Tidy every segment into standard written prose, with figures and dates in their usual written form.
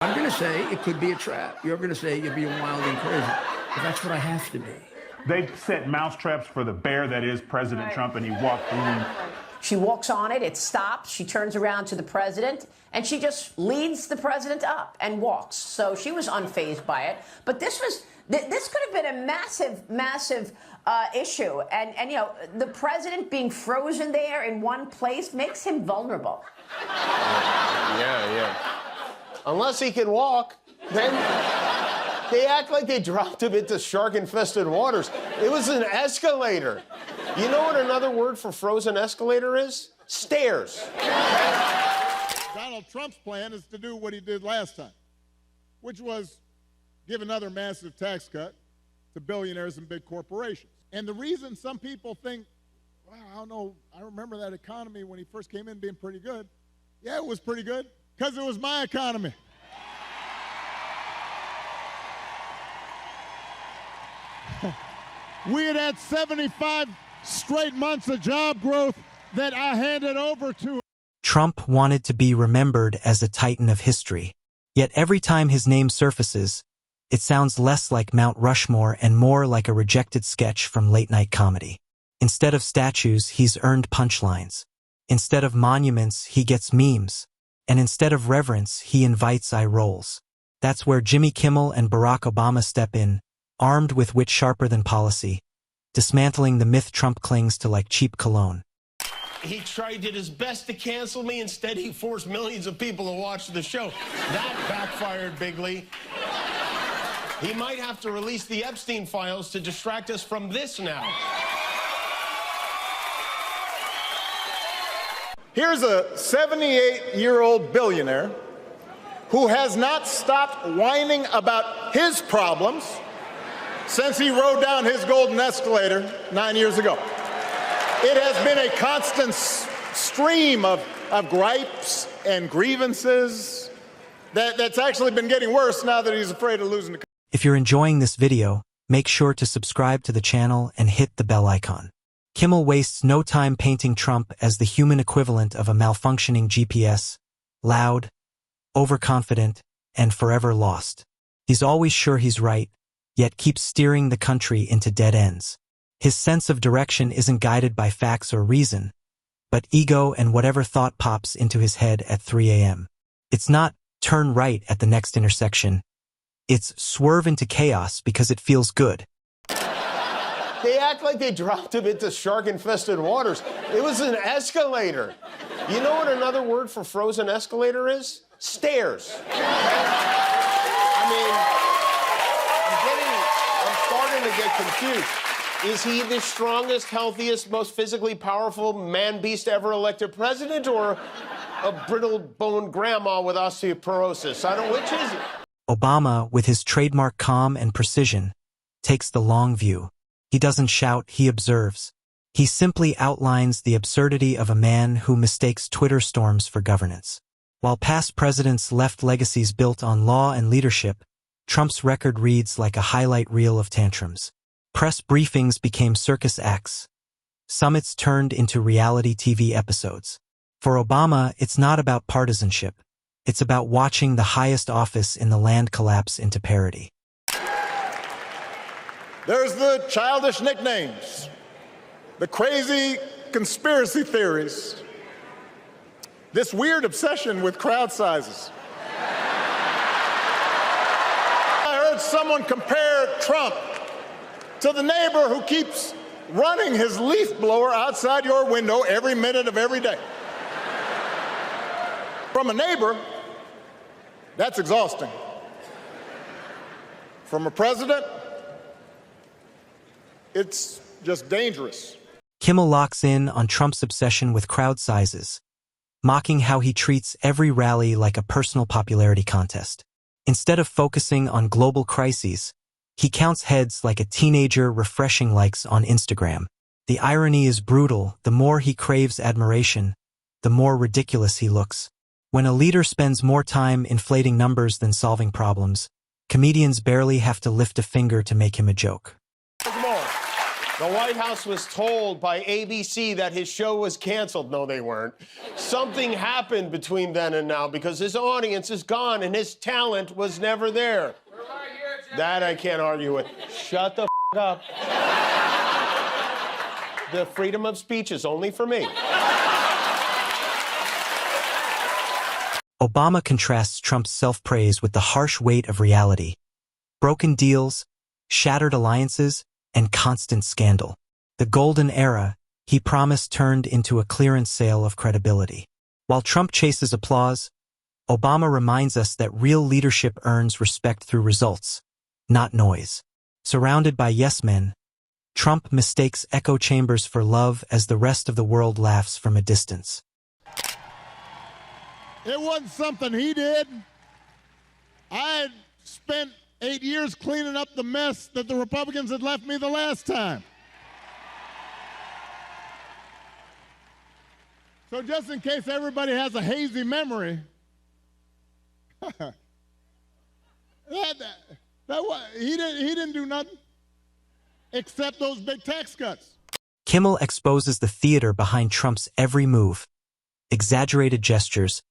I'm going to say it could be a trap. You're going to say you're being wild and crazy. But that's what I have to be. They set mousetraps for the bear that is President Trump, and he walked through them. She walks on it, it stops, she turns around to the president, and she just leads the president up and walks. So she was unfazed by it. But this could have been a massive issue. And you know, the president being frozen there in one place makes him vulnerable. Yeah. Unless he can walk, then they act like they dropped him into shark-infested waters. It was an escalator. You know what another word for frozen escalator is? Stairs. Donald Trump's plan is to do what he did last time, which was give another massive tax cut to billionaires and big corporations. And the reason some people think, well, I don't know, I remember that economy when he first came in being pretty good. Yeah, it was pretty good, because it was my economy. We had 75 straight months of job growth that I handed over to. Trump wanted to be remembered as a titan of history. Yet every time his name surfaces, it sounds less like Mount Rushmore and more like a rejected sketch from late-night comedy. Instead of statues, he's earned punchlines. Instead of monuments, he gets memes. And instead of reverence, he invites eye rolls. That's where Jimmy Kimmel and Barack Obama step in, armed with wit sharper than policy, dismantling the myth Trump clings to like cheap cologne. He did his best to cancel me. Instead, he forced millions of people to watch the show. That backfired bigly. He might have to release the Epstein files to distract us from this now. Here's a 78-year-old billionaire who has not stopped whining about his problems since he rode down his golden escalator 9 years ago. It has been a constant stream of gripes and grievances that's actually been getting worse now that he's afraid of losing the country. If you're enjoying this video, make sure to subscribe to the channel and hit the bell icon. Kimmel wastes no time painting Trump as the human equivalent of a malfunctioning GPS, loud, overconfident, and forever lost. He's always sure he's right, yet keeps steering the country into dead ends. His sense of direction isn't guided by facts or reason, but ego and whatever thought pops into his head at 3 a.m. It's not turn right at the next intersection. It's swerve into chaos because it feels good. They act like they dropped him into shark-infested waters. It was an escalator. You know what another word for frozen escalator is? Stairs. I'm starting to get confused. Is he the strongest, healthiest, most physically powerful man-beast ever elected president, or a brittle-boned grandma with osteoporosis? Which is he? Obama, with his trademark calm and precision, takes the long view. He doesn't shout, he observes. He simply outlines the absurdity of a man who mistakes Twitter storms for governance. While past presidents left legacies built on law and leadership, Trump's record reads like a highlight reel of tantrums. Press briefings became circus acts. Summits turned into reality TV episodes. For Obama, it's not about partisanship. It's about watching the highest office in the land collapse into parody. There's the childish nicknames, the crazy conspiracy theories, this weird obsession with crowd sizes. I heard someone compare Trump to the neighbor who keeps running his leaf blower outside your window every minute of every day. From a neighbor, that's exhausting. From a president, it's just dangerous. Kimmel locks in on Trump's obsession with crowd sizes, mocking how he treats every rally like a personal popularity contest. Instead of focusing on global crises, he counts heads like a teenager refreshing likes on Instagram. The irony is brutal. The more he craves admiration, the more ridiculous he looks. When a leader spends more time inflating numbers than solving problems, comedians barely have to lift a finger to make him a joke. The White House was told by ABC that his show was canceled. No, they weren't. Something happened between then and now because his audience is gone and his talent was never there. That I can't argue with. Shut the up. The freedom of speech is only for me. Obama contrasts Trump's self-praise with the harsh weight of reality. Broken deals, shattered alliances, and constant scandal. The golden era, he promised, turned into a clearance sale of credibility. While Trump chases applause, Obama reminds us that real leadership earns respect through results, not noise. Surrounded by yes-men, Trump mistakes echo chambers for love as the rest of the world laughs from a distance. It wasn't something he did. I had spent 8 years cleaning up the mess that the Republicans had left me the last time. So just in case everybody has a hazy memory, he didn't do nothing except those big tax cuts. Kimmel exposes the theater behind Trump's every move. Exaggerated gestures,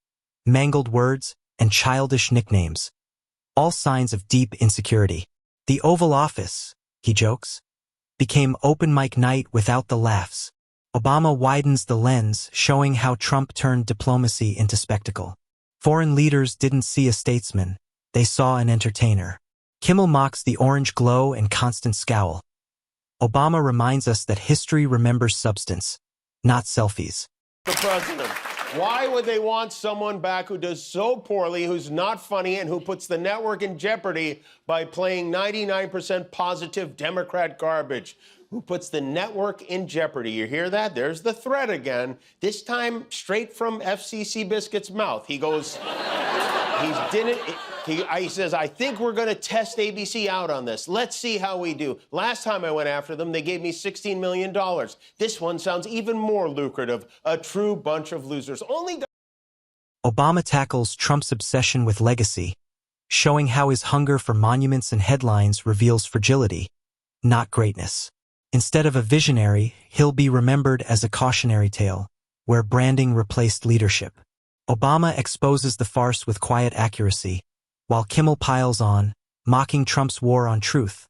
mangled words, and childish nicknames. All signs of deep insecurity. The Oval Office, he jokes, became open mic night without the laughs. Obama widens the lens, showing how Trump turned diplomacy into spectacle. Foreign leaders didn't see a statesman, they saw an entertainer. Kimmel mocks the orange glow and constant scowl. Obama reminds us that history remembers substance, not selfies. The president. Why would they want someone back who does so poorly, who's not funny, and who puts the network in jeopardy by playing 99% positive Democrat garbage? Who puts the network in jeopardy? You hear that? There's the threat again. This time straight from FCC Biscuit's mouth. He goes, he says, I think we're going to test ABC out on this. Let's see how we do. Last time I went after them, they gave me $16 million. This one sounds even more lucrative. A true bunch of losers. Obama tackles Trump's obsession with legacy, showing how his hunger for monuments and headlines reveals fragility, not greatness. Instead of a visionary, he'll be remembered as a cautionary tale, where branding replaced leadership. Obama exposes the farce with quiet accuracy, while Kimmel piles on, mocking Trump's war on truth.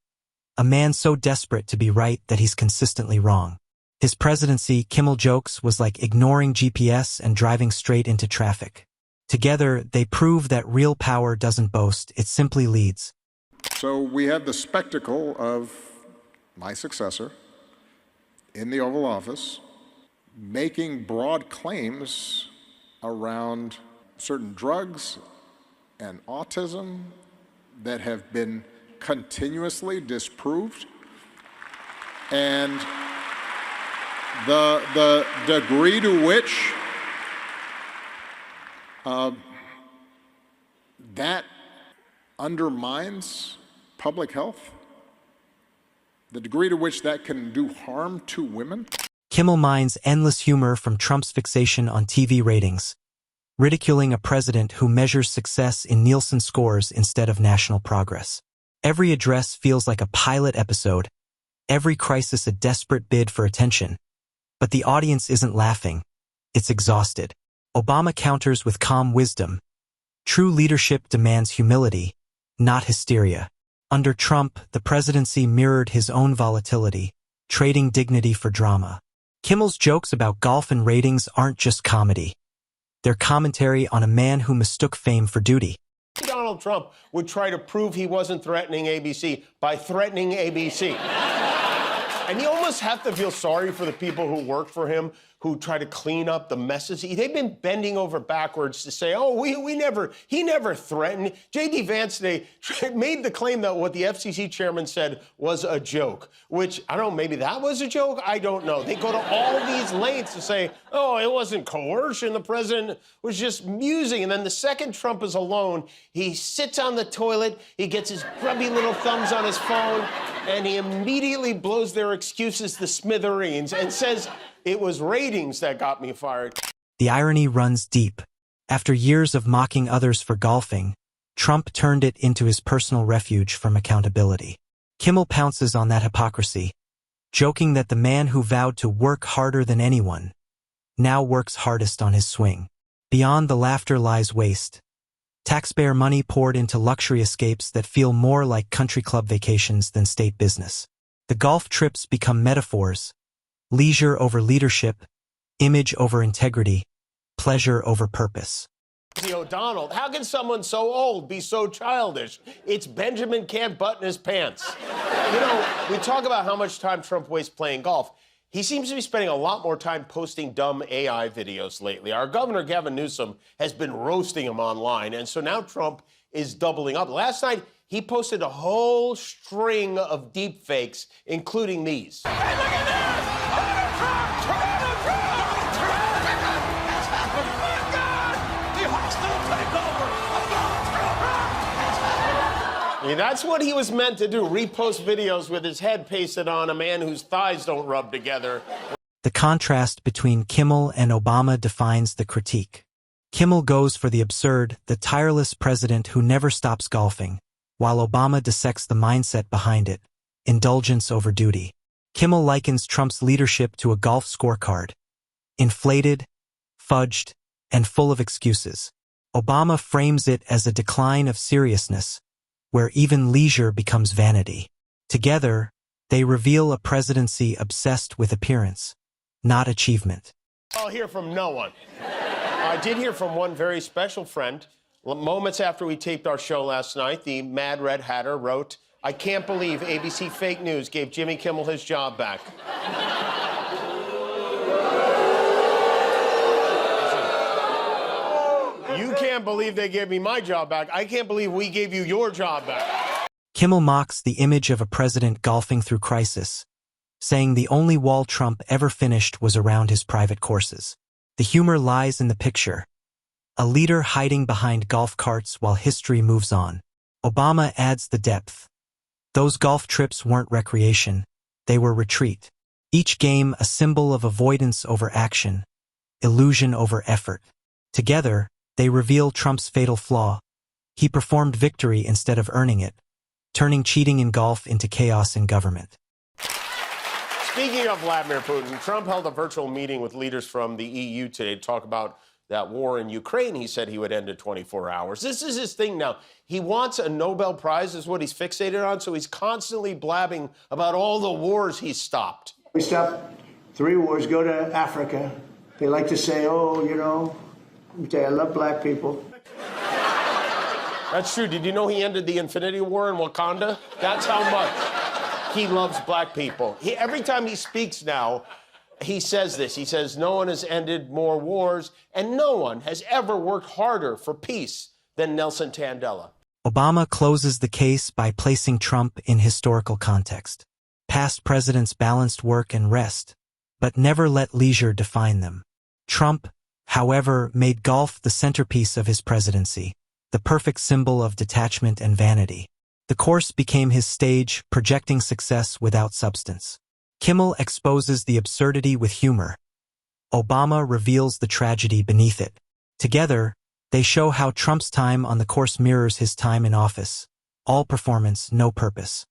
A man so desperate to be right that he's consistently wrong. His presidency, Kimmel jokes, was like ignoring GPS and driving straight into traffic. Together, they prove that real power doesn't boast, it simply leads. So we had the spectacle of my successor in the Oval Office making broad claims around certain drugs and autism that have been continuously disproved. And the degree to which that undermines public health, the degree to which that can do harm to women. Kimmel mines endless humor from Trump's fixation on TV ratings, ridiculing a president who measures success in Nielsen scores instead of national progress. Every address feels like a pilot episode, every crisis a desperate bid for attention. But the audience isn't laughing, it's exhausted. Obama counters with calm wisdom. True leadership demands humility, not hysteria. Under Trump, the presidency mirrored his own volatility, trading dignity for drama. Kimmel's jokes about golf and ratings aren't just comedy. They're commentary on a man who mistook fame for duty. Donald Trump would try to prove he wasn't threatening ABC by threatening ABC. And you almost have to feel sorry for the people who work for him, who try to clean up the messes. They've been bending over backwards to say, oh, he never threatened. J.D. Vance today made the claim that what the FCC chairman said was a joke, which, I don't know, maybe that was a joke? I don't know. They go to all these lengths to say, oh, it wasn't coercion. The president was just musing. And then the second Trump is alone, he sits on the toilet, he gets his grubby little thumbs on his phone, and he immediately blows their excuses to smithereens and says, it was ratings that got me fired. The irony runs deep. After years of mocking others for golfing, Trump turned it into his personal refuge from accountability. Kimmel pounces on that hypocrisy. joking that the man who vowed to work harder than anyone now works hardest on his swing. Beyond the laughter lies waste. Taxpayer money poured into luxury escapes that feel more like country club vacations than state business. The golf trips become metaphors: leisure over leadership, image over integrity, pleasure over purpose. Donald, how can someone so old be so childish? It's Benjamin can't button his pants. You know, we talk about how much time Trump wastes playing golf. He seems to be spending a lot more time posting dumb AI videos lately. Our governor, Gavin Newsom, has been roasting him online, and so now Trump is doubling up. Last night, he posted a whole string of deep fakes, including these. Hey, look at this! Donald Trump! Donald Trump! It's happened! My God! The hostile takeover of Donald Trump! I mean, that's what he was meant to do, repost videos with his head pasted on a man whose thighs don't rub together. The contrast between Kimmel and Obama defines the critique. Kimmel goes for the absurd, the tireless president who never stops golfing, while Obama dissects the mindset behind it: indulgence over duty. Kimmel likens Trump's leadership to a golf scorecard: inflated, fudged, and full of excuses. Obama frames it as a decline of seriousness, where even leisure becomes vanity. Together, they reveal a presidency obsessed with appearance, not achievement. I'll hear from no one. I did hear from one very special friend. Moments after we taped our show last night, the Mad Red Hatter wrote, "I can't believe ABC Fake News gave Jimmy Kimmel his job back." You can't believe they gave me my job back. I can't believe we gave you your job back. Kimmel mocks the image of a president golfing through crisis, saying the only wall Trump ever finished was around his private courses. The humor lies in the picture: a leader hiding behind golf carts while history moves on. Obama adds the depth. Those golf trips weren't recreation, they were retreat. Each game a symbol of avoidance over action, illusion over effort. Together, they reveal Trump's fatal flaw: he performed victory instead of earning it, turning cheating in golf into chaos in government. Speaking of Vladimir Putin, Trump held a virtual meeting with leaders from the EU today to talk about that war in Ukraine. He said he would end in 24 hours. This is his thing now. He wants a Nobel Prize, is what he's fixated on, so he's constantly blabbing about all the wars he's stopped. We stopped 3 wars, go to Africa. They like to say, oh, you know, I love black people. That's true. Did you know he ended the Infinity War in Wakanda? That's how much he loves black people. Every time he speaks now, he says this. He says, no one has ended more wars, and no one has ever worked harder for peace than Nelson Mandela. Obama closes the case by placing Trump in historical context. Past presidents balanced work and rest, but never let leisure define them. Trump, however, made golf the centerpiece of his presidency, the perfect symbol of detachment and vanity. The course became his stage, projecting success without substance. Kimmel exposes the absurdity with humor. Obama reveals the tragedy beneath it. Together, they show how Trump's time on the course mirrors his time in office: all performance, no purpose.